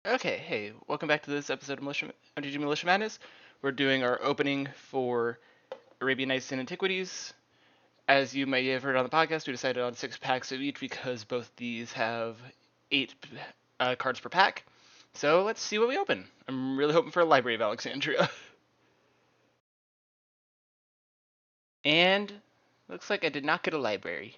Okay, hey, welcome back to this episode of MTG Militia Madness. We're doing our opening for Arabian Nights and Antiquities. As you may have heard on the podcast, we decided on 6 packs of each because both these have 8 cards per pack. So let's see what we open. I'm really hoping for a Library of Alexandria. And looks like I did not get a library.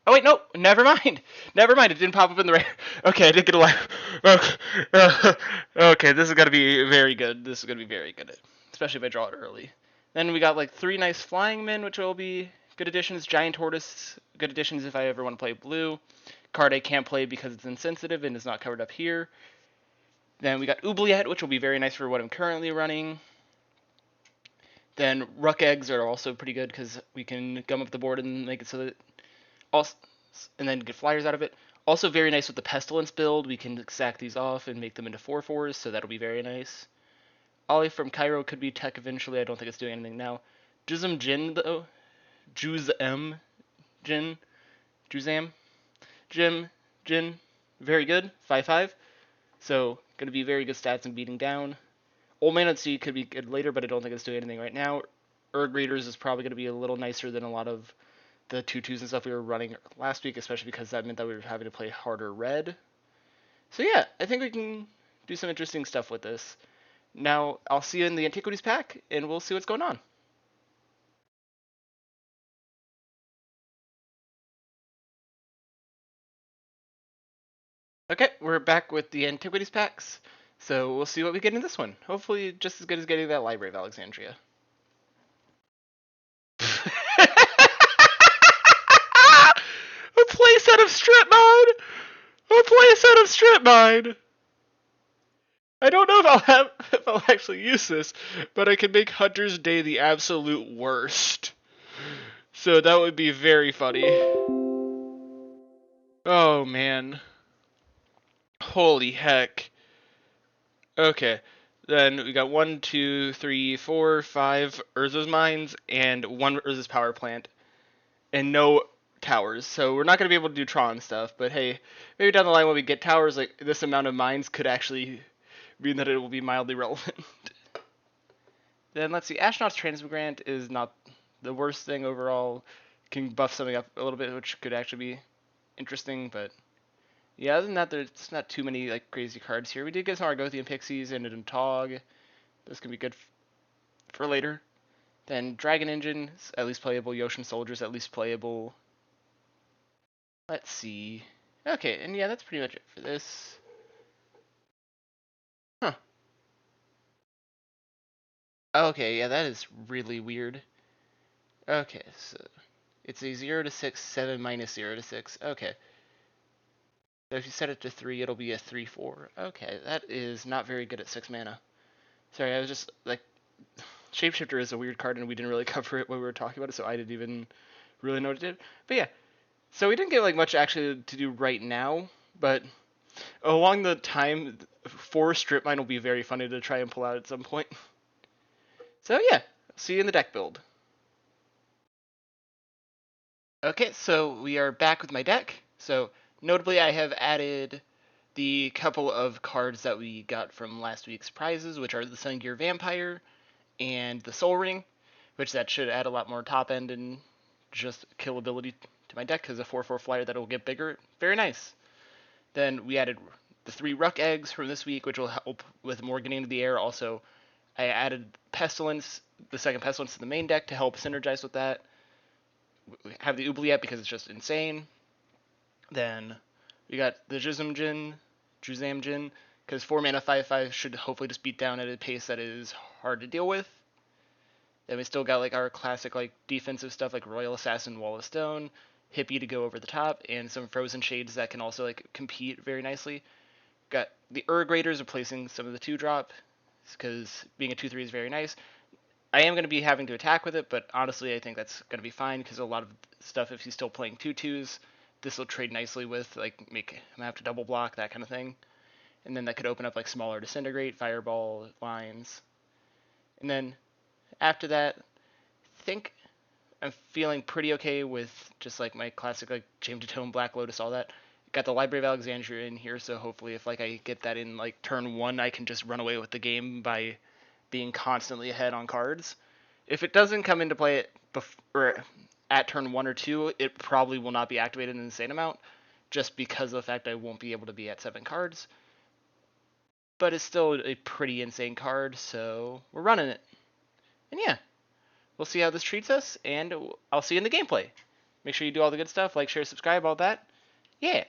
Oh wait, no, never mind. Never mind, it didn't pop up in the rare. Okay, I did get a library. Okay, okay, this is gonna be very good. This is gonna be very good, especially if I draw it early. Then we got like 3 nice flying men, which will be good additions. Giant tortoise, good additions if I ever want to play blue. Card I can't play because it's insensitive and is not covered up here. Then we got oubliette, which will be very nice for what I'm currently running. Then ruck eggs are also pretty good because we can gum up the board and make it so that also, and then get flyers out of it. Also very nice with the pestilence build. We can sack these off and make them into 4/4s, so that'll be very nice. Ollie from Cairo could be tech eventually. I don't think it's doing anything now. Juzam Jin though, Juzam Jin, Juzam Jim Jin, very good. 5/5. So gonna be very good stats and beating down. Old Man at Sea could be good later, but I don't think it's doing anything right now. Erg Raiders is probably gonna be a little nicer than a lot of the 2/2s and stuff we were running last week, especially because that meant that we were having to play harder red. So yeah, I think we can do some interesting stuff with this. Now, I'll see you in the Antiquities pack, and we'll see what's going on. Okay, we're back with the Antiquities packs, so we'll see what we get in this one. Hopefully just as good as getting that Library of Alexandria. A playset of Strip Mine! A playset of Strip Mine! I don't know if I'll actually use this, but I can make Hunter's Day the absolute worst. So that would be very funny. Oh man. Holy heck. Okay. Then we got 1, 2, 3, 4, 5 Urza's mines and 1 Urza's power plant. And no towers. So we're not going to be able to do Tron stuff, but hey, maybe down the line when we get towers, like this amount of mines could actually mean that it will be mildly relevant. Then let's see, Astronaut's Transmigrant is not the worst thing overall. Can buff something up a little bit, which could actually be interesting, but yeah, other than that, there's not too many like crazy cards here. We did get some Argothian Pixies and a Tog. This can be good for later. Then Dragon Engine, at least playable. Yoshin Soldiers, at least playable. Let's see. Okay, and yeah, that's pretty much it for this. Huh. Okay, yeah, that is really weird. Okay, so it's a 0 to 6, 7 minus 0 to 6. Okay. So if you set it to 3, it'll be a 3/4. Okay, that is not very good at 6 mana. Sorry, I was just like, Shapeshifter is a weird card, and we didn't really cover it when we were talking about it, so I didn't even really know what it did. But yeah, so we didn't get like much actually to do right now, but along the time, 4 Strip Mine will be very funny to try and pull out at some point. So yeah, see you in the deck build. Okay, so we are back with my deck. So notably, I have added the couple of cards that we got from last week's prizes, which are the Sun Gear Vampire and the Soul Ring, which that should add a lot more top end and just kill ability to my deck because a 4/4 flyer that will get bigger. Very nice. Then we added the 3 Ruck Eggs from this week, which will help with more getting into the air. Also, I added Pestilence, the second Pestilence to the main deck to help synergize with that. We have the Oubliette because it's just insane. Then we got the Juzam Jin, because 4 mana 5/5 should hopefully just beat down at a pace that is hard to deal with. Then we still got like our classic like defensive stuff like Royal Assassin, Wall of Stone, Hippie to go over the top, and some Frozen Shades that can also like compete very nicely. Got the Urg Raiders replacing some of the 2-drop, because being a 2/3 is very nice. I am going to be having to attack with it, but honestly, I think that's going to be fine because a lot of stuff, if he's still playing 2/2s, this will trade nicely with, like, make him have to double block, that kind of thing. And then that could open up, like, smaller Disintegrate, Fireball lines. And then after that, I think I'm feeling pretty okay with just, like, my classic, like, James Tone, Black Lotus, all that. Got the Library of Alexandria in here, so hopefully if like I get that in like turn 1, I can just run away with the game by being constantly ahead on cards. If it doesn't come into play or at turn 1 or 2, it probably will not be activated in an insane amount, just because of the fact I won't be able to be at 7 cards. But it's still a pretty insane card, so we're running it. And yeah, we'll see how this treats us, and I'll see you in the gameplay. Make sure you do all the good stuff, like, share, subscribe, all that. Yeah.